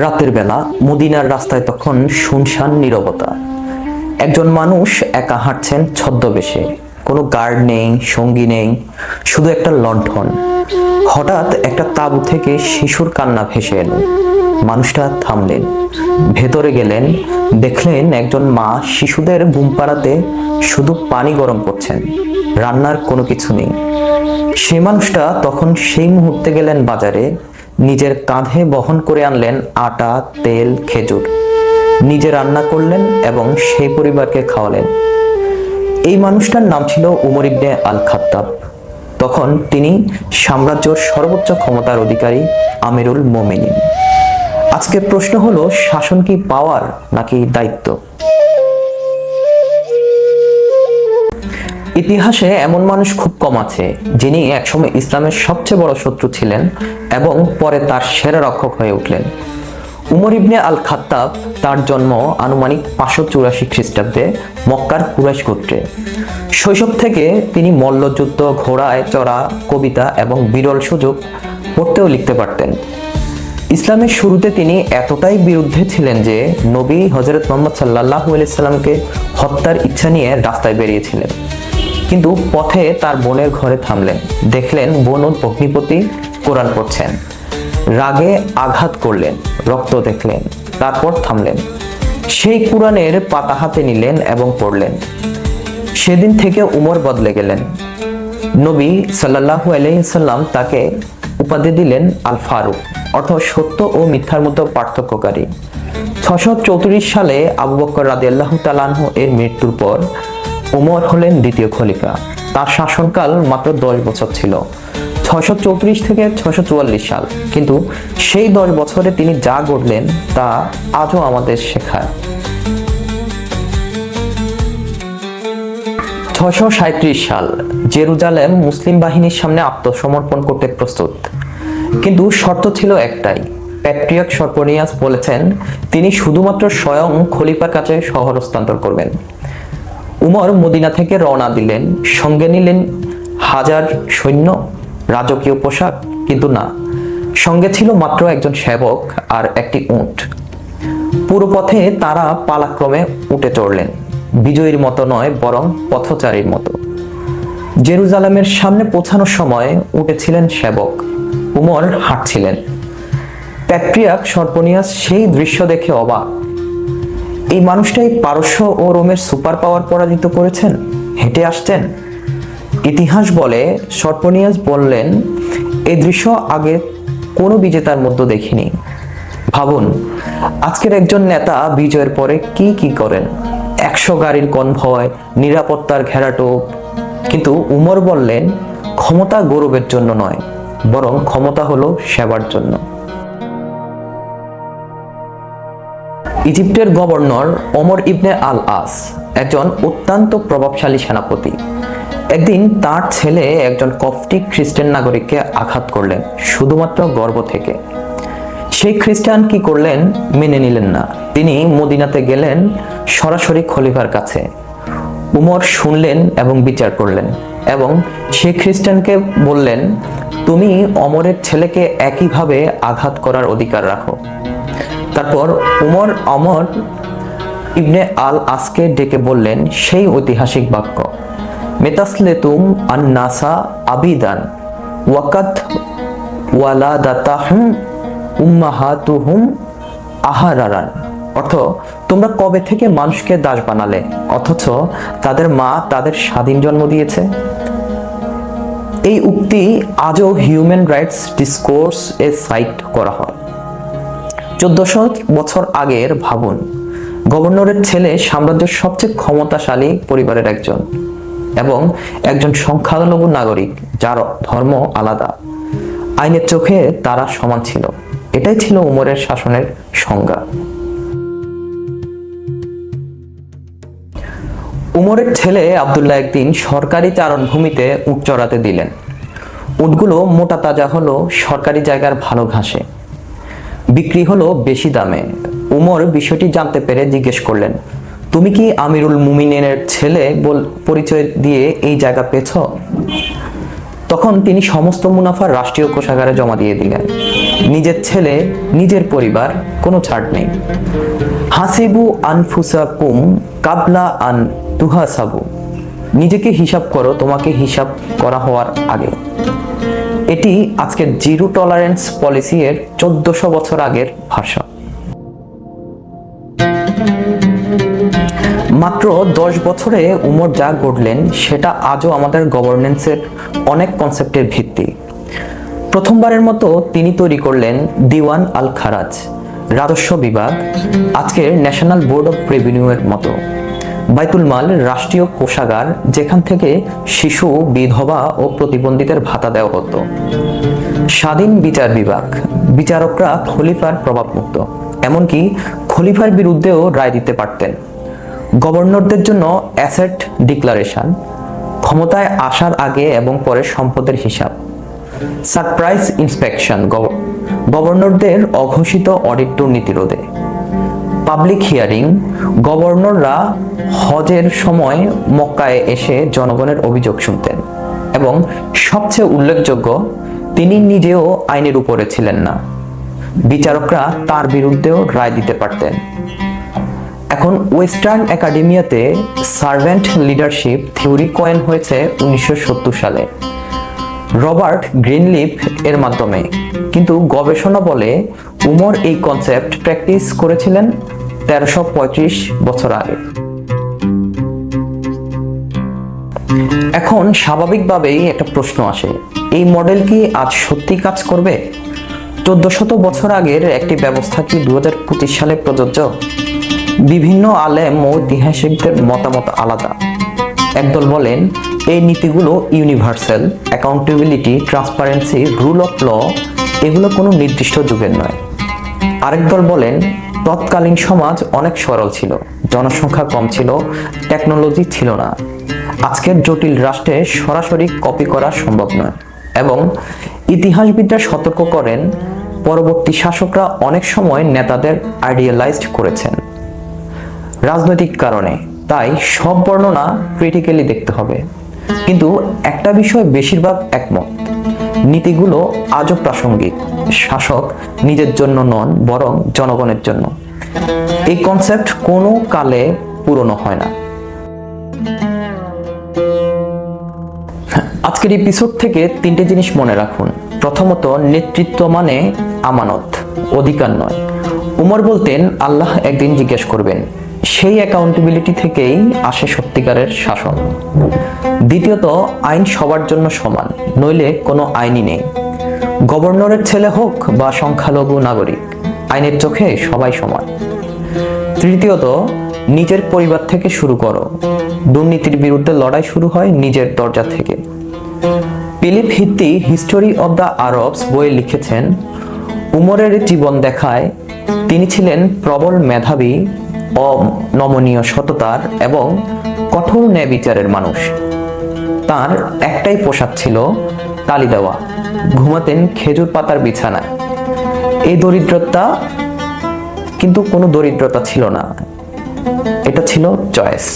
রাতের বেলা মদিনার রাস্তায় তখন শুনশান নীরবতা। একজন মানুষ একা হাঁটছেন ছদ্মবেশে। কোনো গার্ড নেই, সঙ্গী নেই, শুধু একটা লণ্ঠন। হঠাৎ একটা তাঁবু থেকে শিশুর কান্না ভেসে এলো। মানুষটা থামলেন, ভেতরে গেলেন, দেখলেন একজন মা শিশুদের ঘুম পাড়াতে শুধু পানি গরম করছেন, রান্নার কোনো কিছু নেই। সেই মানুষটা তখন সেই মুহূর্তে গেলেন বাজারে, নিজের কাঁধে বহন করে আনলেন আটা, তেল, খেজুর, নিজে রান্না করলেন এবং সেই পরিবারকে খাওয়ালেন। এই মানুষটার নাম ছিল উমর ইবনে আল খাত্তাব। তখন তিনি সাম্রাজ্যের সর্বোচ্চ ক্ষমতার অধিকারী, আমিরুল মোমিনিন। আজকের প্রশ্ন হলো, শাসন কি পাওয়ার নাকি দায়িত্ব? ইতিহাসে এমন মানুষ খুব কম আছে যিনি একসময় ইসলামের সবচেয়ে বড় শত্রু ছিলেন এবং পরে তার সেরা রক্ষক হয়ে উঠলেন। উমর ইবনে আল খাত্তাব, তার জন্ম আনুমানিক 584 খ্রিস্টাব্দে মক্কার কুরাইশ গোত্রে। শৈশব থেকে তিনি মল্লযুদ্ধ, ঘোড়ায় চড়া, কবিতা এবং বিরল সুযোগ পড়তেও লিখতে পারতেন। ইসলামের শুরুতে তিনি এতটাই বিরুদ্ধে ছিলেন যে নবী হযরত মুহাম্মদ সাল্লাল্লাহু আলাইহি সাল্লামকে হত্যার ইচ্ছা নিয়ে রাস্তায় বেরিয়েছিলেন। কিন্তু পথে তার বোনের ঘরে থামলেন, দেখলেন বোন ও ভগ্নিপতি কোরআন পড়ছেন। রাগে আঘাত করলেন, রক্ত দেখলেন, তারপর থামলেন। সেই কোরআনের পাতা হাতে নিলেন এবং পড়লেন। সেদিন থেকে উমর বদলে গেলেন। নবী সাল্লাল্লাহু আলাইহি সাল্লাম তাকে উপাধি দিলেন আল ফারুক, অর্থাৎ সত্য ও মিথ্যার মধ্যে পার্থক্যকারী। 634 সালে আবু বকর রাদিয়াল্লাহু তাআলা আনহু এর মৃত্যুর পর উমর হলেন দ্বিতীয় খলিফা। তার শাসনকাল মাত্র 10 বছর ছিল, 634 থেকে 644 সাল। কিন্তু সেই 10 বছরে তিনি যা গড়লেন তা আজও আমাদের শেখায়। 637 সাল, জেরুজালেম মুসলিম বাহিনীর সামনে আত্মসমর্পণ করতে প্রস্তুত। কিন্তু শর্ত ছিল একটাই। প্যাট্রিয়ার্ক সর্পনিয়াস বলেছেন তিনি শুধুমাত্র স্বয়ং খলিফার কাছে শহর হস্তান্তর করবেন। উমর মদিনা থেকে রওনা দিলেন, সঙ্গে নিলেন 1000 সৈন্য, রাজকীয় পোশাক, কিন্তু না, সঙ্গে ছিল মাত্র একজন সেবক আর একটি উট। পুরো পথে তারা পালাক্রমে উঠে চড়লেন, বিজয়ীর মতো নয় বরং পথচারীর মতো। জেরুজালেমের সামনে পৌঁছানোর সময় উঠেছিলেন সেবক, উমর হাঁটছিলেন। প্যাট্রিয়ার্ক সর্পনিয়াস সেই দৃশ্য দেখে অবাক। এই মানুষটাই পারস্য ও রোমের সুপার পাওয়ার পরাজিত করেছেন, হেঁটে আসছেন। ইতিহাস বলে, সর্পনিয়াস বললেন, এই দৃশ্য আগে কোনো বিজেতার মধ্যে দেখিনি। ভাবুন, আজকের একজন নেতা বিজয়ের পরে কি কি করেন, 100 গাড়ির কনভয়, নিরাপত্তার ঘেরাটোপ। কিন্তু উমর বললেন, ক্ষমতা গৌরবের জন্য নয়, বরং ক্ষমতা হলো সেবার জন্য। ইজিপ্টের গভর্নর ওমর ইবনে আল আস একজন অত্যন্ত প্রভাবশালী সেনাপতি। একদিন তার ছেলে একজন কপ্টিক খ্রিস্টান নাগরিককে আঘাত করলেন শুধুমাত্র গর্ব থেকে। সেই খ্রিস্টান কি করলেন? মেনে নিলেন না। তিনি মদিনাতে গেলেন সরাসরি খলিফার কাছে। উমর শুনলেন এবং বিচার করলেন এবং সেই খ্রিস্টানকে বললেন, তুমি ওমরের ছেলেকে একইভাবে আঘাত করার অধিকার রাখো। তারপর ওমর ইবনে আল আসকে ডেকে বললেন সেই ঐতিহাসিক বাক্য, মেতাসলেতুম আন-নাসা আবিদান ওয়াকাত ওয়ালাদাতাহুম উম্মাহাতুহুম আহারারান। অর্থ, তোমরা কবে থেকে মানুষকে দাস বানালে অথচ তাদের মা তাদের স্বাধীন জন্ম দিয়েছে। এই উক্তি আজও হিউম্যান রাইটস ডিসকোর্স এ সাইট করা হয়। 1400 বছর আগের ভাবুন, গভর্নরের ছেলে সাম্রাজ্যের সবচেয়ে ক্ষমতাশালী পরিবারের একজন এবং একজন সংখ্যালঘু নাগরিক যার ধর্ম আলাদা। আইনের চোখে তারা সমান ছিল। এটাই ছিল উমরের শাসনের সংজ্ঞা। উমরের ছেলে আব্দুল্লাহ একদিন সরকারি চারণভূমিতে উট চড়াতে দিলেন। উটগুলো মোটা তাজা হলো সরকারি জায়গার ভালো ঘাসে, বিক্রি হলো বেশি দামে। উমর বিষয়টি জানতে পেরে জিজ্ঞেস করলেন, তুমি কি আমিরুল মুমিনিনের ছেলে পরিচয় দিয়ে এই জায়গা পেয়েছ? তখন তিনি সমস্ত মুনাফা রাষ্ট্রীয় কোষাগারে জমা দিয়ে দিলেন। নিজের ছেলে, নিজের পরিবার, কোনো ছাড় নেই। হাসিবু আনফুসাকুম কাবলা আন তুহাসাবু, নিজেকে হিসাব করো তোমাকে হিসাব করা হওয়ার আগে। এটি আজকের জিরো টলারেন্স পলিসি এর 1400 বছর আগের ভাষা। মাত্র 10 বছরে উমর যা গড়লেন সেটা আজও আমাদের গভর্নেন্সের অনেক কনসেপ্টের ভিত্তি। প্রথমবারের মতো তিনি তৈরি করলেন দিওয়ান আল খারাজ, রাজস্ব বিভাগ, আজকের ন্যাশনাল বোর্ড অফ রেভিনিউ এর মতো। বাইতুল মাল, রাষ্ট্রীয় কোষাগার, যেখান থেকে শিশু, বিধবা ও প্রতিবন্ধীদের ভাতা দেওয়া হতো। স্বাধীন বিচার বিভাগ, বিচারকরা খলিফার প্রভাবমুক্ত, এমনকি খলিফার বিরুদ্ধেও রায় দিতে পারতেন। গভর্নরদের জন্য অ্যাসেট ডিক্লারেশন, ক্ষমতায় আসার আগে এবং পরে সম্পদের হিসাব। সারপ্রাইজ ইন্সপেকশন, গভর্নরদের অঘোষিত অডিট দুর্নীতি রোধে। পাবলিক হিয়ারিং, গভর্নররা হজের সময় মক্কায় এসে জনগণের অভিযোগ শুনতেন। এবং সবচেয়ে উল্লেখযোগ্য, তিনি নিজেও আইনের উপরে ছিলেন না, বিচারকরা তার বিরুদ্ধেও রায় দিতে পারতেন। এখন ওয়েস্টার্ন একাডেমিয়াতে সার্ভেন্ট লিডারশিপ থিওরি কয়েন হয়েছে 1970 সালে রবার্ট গ্রিনলিফ এর মাধ্যমে, কিন্তু গবেষণা বলে উমর এই কনসেপ্ট প্র্যাকটিস করেছিলেন 1335 বছর আগে। এখন স্বাভাবিকভাবেই একটা প্রশ্ন আসে, এই মডেল কি আজ সত্যি কাজ করবে? 1400 বছর আগের একটি ব্যবস্থা কি 2025 সালে প্রযোজ্য? বিভিন্ন আলেম ও ঐতিহাসিকদের মতামত আলাদা। একদল বলেন এই নীতিগুলো universal, accountability, transparency, rule of law এগুলো কোনো নির্দিষ্ট যুগের নয়। আরেক দল বলেন তৎকালীন সমাজ অনেক সরল ছিল, জনসংখ্যা কম ছিল, টেকনোলজি ছিল না, আজকের জটিল রাষ্ট্রে সরাসরি কপি করা সম্ভব নয়। এবং ইতিহাসবিদরা সতর্ক করেন পরবর্তী শাসকরা অনেক সময় নেতাদের আইডিয়ালাইজড করেছেন রাজনৈতিক কারণে, তাই সব বর্ণনা ক্রিটিক্যালি দেখতে হবে। কিন্তু একটা বিষয় বেশিরভাগ একমত, নীতিগুলো আজও প্রাসঙ্গিক, শাসক নিজের জন্য নন বরং জনগণের জন্য। এই কনসেপ্ট কোনো কালে পুরনো হয় না। আজকের এপিসোড থেকে 3টে জিনিস মনে রাখুন। প্রথমত, নেতৃত্ব মানে আমানত, অধিকার নয়। উমর বলতেন আল্লাহ একদিন জিজ্ঞেস করবেন, সেই অ্যাকাউন্টেবিলিটি থেকেই আসে সত্যিকারের শাসন। দ্বিতীয়ত, আইন সবার জন্য সমান, নইলে কোনো আইনই নেই। গভর্নরের ছেলে হোক বা সংখ্যালঘু নাগরিক, আইনের চোখে সবাই সমান। তৃতীয়ত, নিজের পরিবার থেকে শুরু করো, দুর্নীতির বিরুদ্ধে লড়াই শুরু হয় নিজের দরজা থেকে। Philip হিত্তি history of the Arabs বইয়ে লিখেছেন, উমরের জীবন দেখায় তিনি ছিলেন প্রবল মেধাবী, অনমনীয় সততার এবং কঠোর ন্যায় বিচারের মানুষ। তার একটাই পোশাক ছিল তালি দেওয়া, ঘুমাতেন খেজুর পাতার বিছানায়। এই দরিদ্রতা কিন্তু কোনো দরিদ্রতা ছিল না, এটা ছিল চয়েস।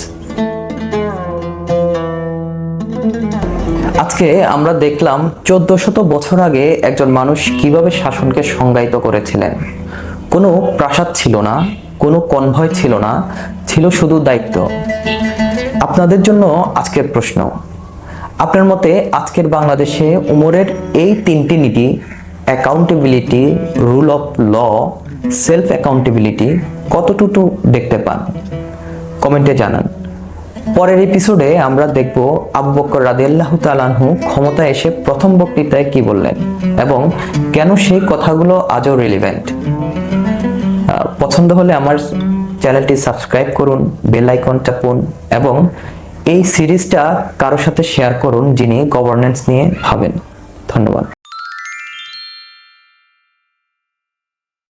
আজকে আমরা দেখলাম 1400 বছর আগে একজন মানুষ কিভাবে শাসনকে সংজ্ঞায়িত করেছিলেন। কোনো প্রাসাদ ছিল না, কোনো কনভয় ছিল না, ছিল শুধু দায়িত্ব। আপনাদের জন্য আজকের প্রশ্ন, আপনার মতে আজকের বাংলাদেশে উমরের এই 3টি নীতি, accountability, rule of law, self accountability কতটুকু দেখতে পান? কমেন্টে জানান। পরের এপিসোডে আমরা দেখব আবু বকর রাদিয়াল্লাহু তাআলা আনহু ক্ষমতায় এসে প্রথম বক্তৃতায় কি বললেন এবং কেন সেই কথাগুলো আজও রিলেভেন্ট। পছন্দ হলে আমার চ্যানেলটি সাবস্ক্রাইব করুন, বেল আইকন চাপুন এবং এই সিরিজটা কারোর সাথে শেয়ার করুন যিনি গভর্নেন্স নিয়ে ভাবেন। ধন্যবাদ।